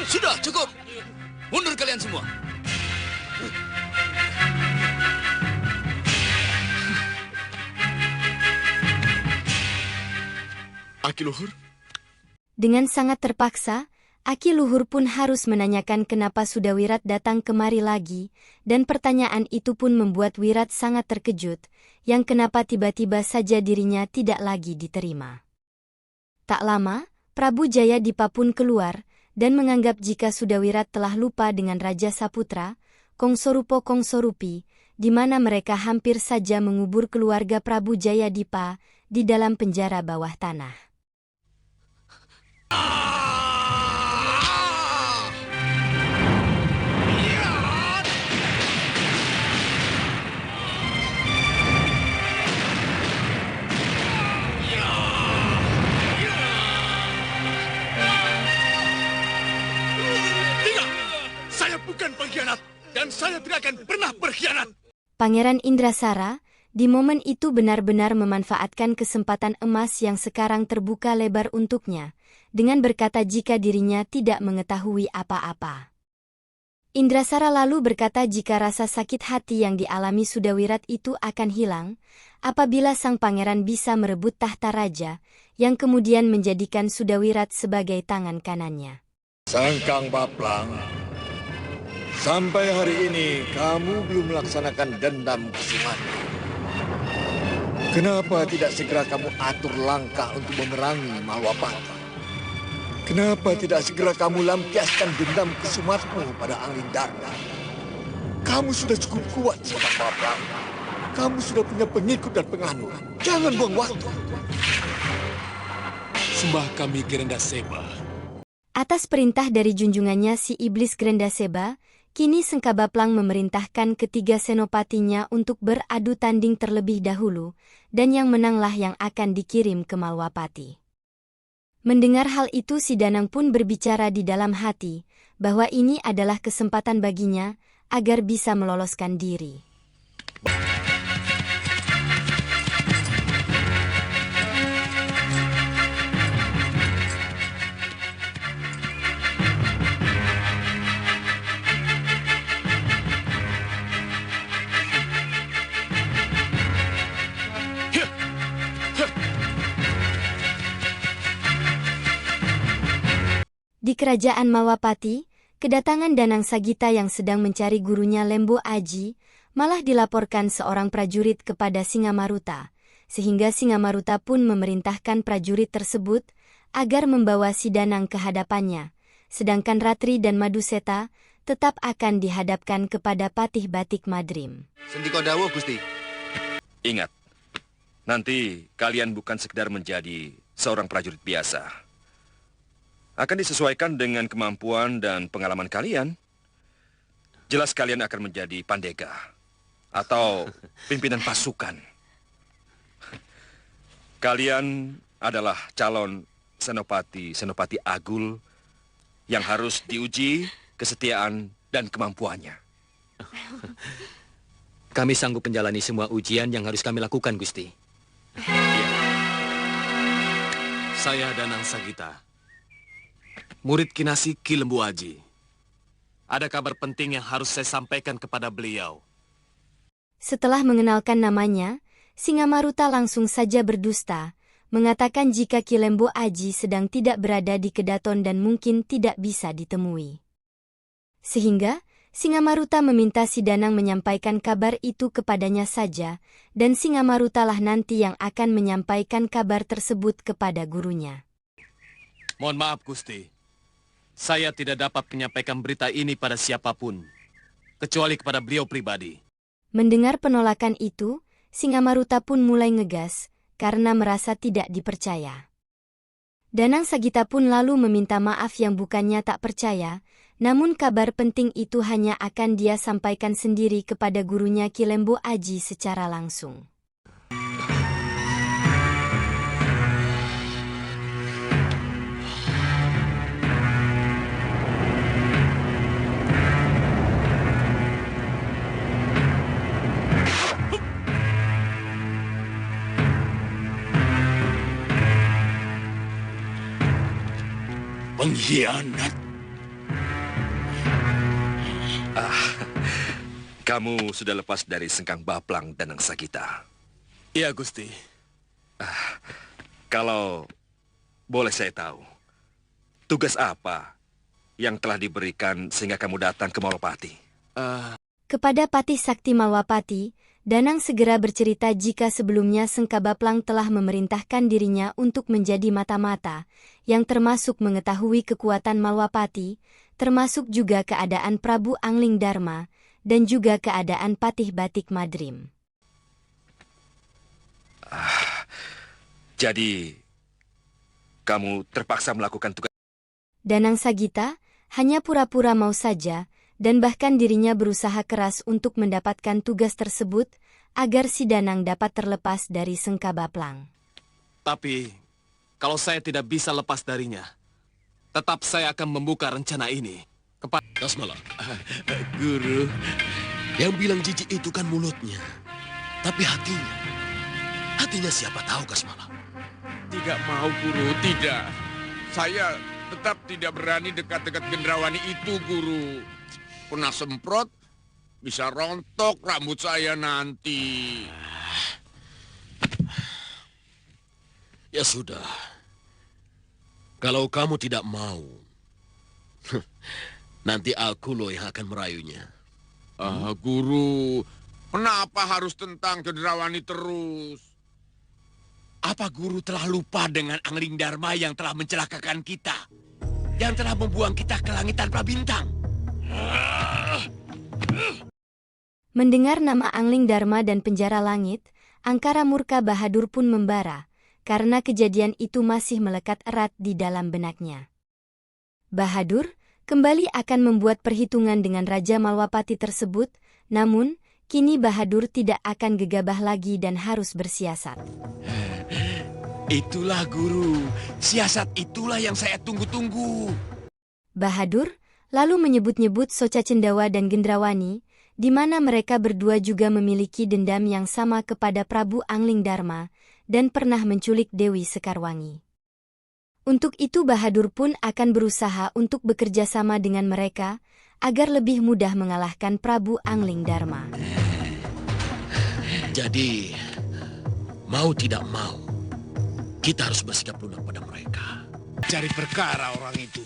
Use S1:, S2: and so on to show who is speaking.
S1: Sudah, cukup. Mundur kalian semua.
S2: Aki Luhur?
S3: Dengan sangat terpaksa, Aki Luhur pun harus menanyakan kenapa Sudawirat datang kemari lagi, dan pertanyaan itu pun membuat Wirat sangat terkejut, yang kenapa tiba-tiba saja dirinya tidak lagi diterima. Tak lama, Prabu Jayadipa pun keluar, dan menganggap jika Sudawirat telah lupa dengan Raja Saputra, Kongsorupo Kongsorupi, di mana mereka hampir saja mengubur keluarga Prabu Jayadipa di dalam penjara bawah tanah.
S2: Bukan pengkhianat, dan saya tidak akan pernah berkhianat.
S3: Pangeran Indrasara, di momen itu benar-benar memanfaatkan kesempatan emas yang sekarang terbuka lebar untuknya, dengan berkata jika dirinya tidak mengetahui apa-apa. Indrasara lalu berkata jika rasa sakit hati yang dialami Sudawirat itu akan hilang, apabila sang pangeran bisa merebut tahta raja, yang kemudian menjadikan Sudawirat sebagai tangan kanannya.
S4: Sangkang Baplang, sampai hari ini kamu belum melaksanakan dendam Kesumati. Kenapa tidak segera kamu atur langkah untuk memerangi Malwapati? Kenapa tidak segera kamu lampiaskan dendam kesumatmu pada Anglindara? Kamu sudah cukup kuat, Sangkang Baplang. Kamu sudah punya pengikut dan penganut. Jangan buang waktu.
S2: Sembah kami Grendaseba.
S3: Atas perintah dari junjungannya si iblis Grendaseba, kini Sangka Baplang memerintahkan ketiga senopatinya untuk beradu tanding terlebih dahulu, dan yang menanglah yang akan dikirim ke Malwapati. Mendengar hal itu si Danang pun berbicara di dalam hati, bahwa ini adalah kesempatan baginya, agar bisa meloloskan diri. Di kerajaan Malwapati, kedatangan Danang Sagita yang sedang mencari gurunya Lembo Aji, malah dilaporkan seorang prajurit kepada Singamaruta, sehingga Singamaruta pun memerintahkan prajurit tersebut agar membawa si Danang ke hadapannya, sedangkan Ratri dan Maduseta tetap akan dihadapkan kepada Patih Batik Madrim.
S5: Sendiko dawuh, Gusti. Ingat, nanti kalian bukan sekedar menjadi seorang prajurit biasa. Akan disesuaikan dengan kemampuan dan pengalaman kalian. Jelas kalian akan menjadi pandega atau pimpinan pasukan. Kalian adalah calon senopati Agul yang harus diuji kesetiaan dan kemampuannya.
S6: Kami sanggup menjalani semua ujian yang harus kami lakukan, Gusti.
S2: Ya. Saya Danang Sagita, murid Kinasi Ki Lembu Aji. Ada kabar penting yang harus saya sampaikan kepada beliau.
S3: Setelah mengenalkan namanya, Singamaruta langsung saja berdusta, mengatakan jika Ki Lembu Aji sedang tidak berada di Kedaton dan mungkin tidak bisa ditemui. Sehingga, Singamaruta meminta si Danang menyampaikan kabar itu kepadanya saja, dan Singamaruta lah nanti yang akan menyampaikan kabar tersebut kepada gurunya.
S2: Mohon maaf, Gusti. Saya tidak dapat menyampaikan berita ini pada siapapun, kecuali kepada beliau pribadi.
S3: Mendengar penolakan itu, Singamaruta pun mulai ngegas, karena merasa tidak dipercaya. Danang Sagita pun lalu meminta maaf yang bukannya tak percaya, namun kabar penting itu hanya akan dia sampaikan sendiri kepada gurunya Ki Lembu Aji secara langsung.
S7: Pengkhianat.
S5: Kamu sudah lepas dari Sengkang Baplang dan Nangsagita.
S2: Iya, Gusti.
S5: Kalau boleh saya tahu, tugas apa yang telah diberikan sehingga kamu datang ke Malwapati?
S3: Kepada Patih Sakti Malwapati, Danang segera bercerita jika sebelumnya Sengka Baplang telah memerintahkan dirinya untuk menjadi mata-mata, yang termasuk mengetahui kekuatan Malwapati, termasuk juga keadaan Prabu Angling Dharma, dan juga keadaan Patih Batik Madrim.
S5: Jadi, kamu terpaksa melakukan tugas.
S3: Danang Sagita hanya pura-pura mau saja, dan bahkan dirinya berusaha keras untuk mendapatkan tugas tersebut, agar si Danang dapat terlepas dari Sengka Baplang.
S2: Tapi, kalau saya tidak bisa lepas darinya, tetap saya akan membuka rencana ini kepada...
S7: Kasmala, Guru, yang bilang jijik itu kan mulutnya. Tapi hatinya siapa tahu, Kasmala.
S8: Tidak mau, Guru, tidak. Saya tetap tidak berani dekat-dekat Gendrawani itu, Guru. Pernah semprot, bisa rontok rambut saya nanti.
S7: Ya sudah. Kalau kamu tidak mau, nanti aku loh yang akan merayunya.
S8: Guru, kenapa harus tentang Gendrawani terus? Apa Guru telah lupa dengan Angling Dharma yang telah mencelakakan kita? Yang telah membuang kita ke langit tanpa bintang?
S3: Mendengar nama Angling Dharma dan penjara langit, angkara murka Bahadur pun membara, karena kejadian itu masih melekat erat di dalam benaknya. Bahadur kembali akan membuat perhitungan dengan Raja Malwapati tersebut, namun kini Bahadur tidak akan gegabah lagi dan harus bersiasat.
S8: Itulah Guru, siasat itulah yang saya tunggu-tunggu.
S3: Bahadur lalu menyebut-nyebut Soca Cendawa dan Gendrawani, di mana mereka berdua juga memiliki dendam yang sama kepada Prabu Angling Dharma, dan pernah menculik Dewi Sekarwangi. Untuk itu Bahadur pun akan berusaha untuk bekerja sama dengan mereka, agar lebih mudah mengalahkan Prabu Angling Dharma.
S7: Jadi, mau tidak mau, kita harus bersikap lunak pada mereka.
S8: Cari perkara orang itu.